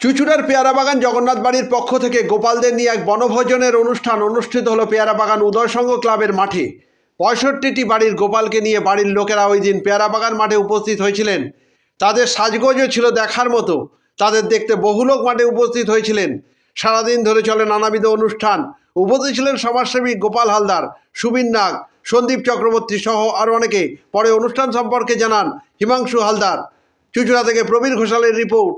চুচুড়ার পেয়ারাবাগান জগন্নাথ বাড়ির পক্ষ থেকে গোপালদের নিয়ে এক বনভোজনের অনুষ্ঠান অনুষ্ঠিত হলো পেয়ারাবাগান উদয়সংঘ ক্লাবের মাঠে। ৬৫টি বাড়ির গোপালকে নিয়ে বাড়ির লোকেরা ওই দিন পেয়ারাবাগান মাঠে উপস্থিত হয়েছিলেন। তাদের সাজগোজও ছিল দেখার মতো। তাদের দেখতে বহু লোক মাঠে উপস্থিত হয়েছিলেন। সারাদিন ধরে চলে নানাবিধ অনুষ্ঠান। উপস্থিত ছিলেন সমাজসেবী গোপাল হালদার, সুবীর নাগ, সন্দীপ চক্রবর্তী সহ আরও অনেকে। পরে অনুষ্ঠান সম্পর্কে জানান হিমাংশু হালদার। চুচুড়া থেকে প্রবীর ঘোষালের রিপোর্ট।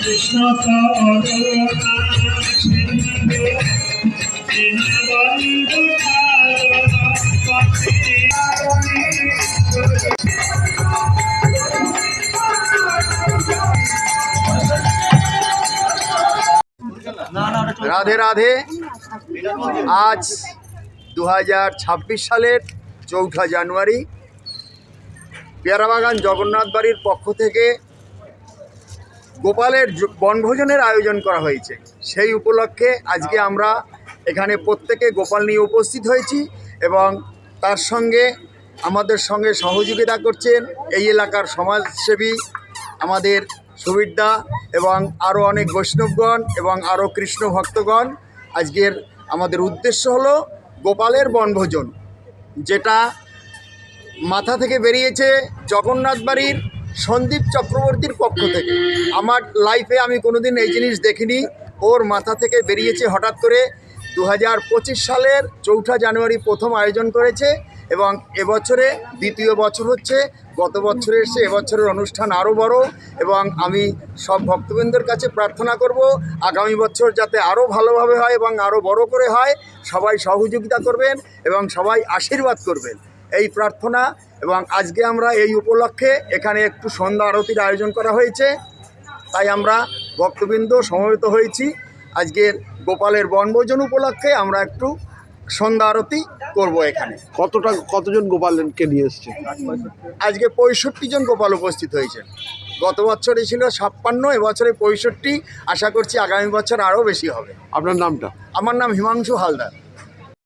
Krishna রাধে রাধে। আজ 2026 সালের 4ঠা জানুয়ারি পেয়ারাবাগান জগন্নাথ বাড়ির পক্ষ থেকে গোপালের বনভোজনের আয়োজন করা হয়েছে। সেই উপলক্ষে আজকে আমরা এখানে প্রত্যেকে গোপাল নিয়ে উপস্থিত হয়েছি এবং তার সঙ্গে আমাদের সঙ্গে সহযোগিতা করছেন এই এলাকার সমাজসেবী আমাদের সুবীরদা এবং আরও অনেক বৈষ্ণবগণ এবং আরও কৃষ্ণ ভক্তগণ। আজকের আমাদের উদ্দেশ্য হলো গোপালের বনভোজন, যেটা মাথা থেকে বেরিয়েছে জগন্নাথ বাড়ির সন্দীপ চক্রবর্তীর পক্ষ থেকে। আমার লাইফে আমি কোনোদিন এই জিনিস দেখিনি, ওর মাথা থেকে বেরিয়েছে হঠাৎ করে। 2025 সালের 4ঠা জানুয়ারি প্রথম আয়োজন করেছে এবং এবছরে দ্বিতীয় বছর হচ্ছে। গত বছরের সে এবছরের অনুষ্ঠান আরও বড় এবং আমি সব ভক্তবৃন্দের কাছে প্রার্থনা করব আগামী বছর যাতে আরও ভালোভাবে হয় এবং আরও বড় করে হয়। সবাই সহযোগিতা করবেন এবং সবাই আশীর্বাদ করবেন, এই প্রার্থনা। এবং আজকে আমরা এই উপলক্ষে এখানে একটু সন্ধ্যা আরতির আয়োজন করা হয়েছে, তাই আমরা ভক্তবৃন্দ সমবেত হয়েছি। আজকের গোপালের বনভোজন উপলক্ষে আমরা একটু সন্ধ্যা আরতি করব এখানে। কতজন গোপালকে নিয়ে এসছে? আজকে 65 জন গোপাল উপস্থিত হয়েছে। গত বছরে ছিল 56, এবছরে 65। আশা করছি আগামী বছর আরও বেশি হবে। আপনার নামটা? আমার নাম হিমাংশু হালদার।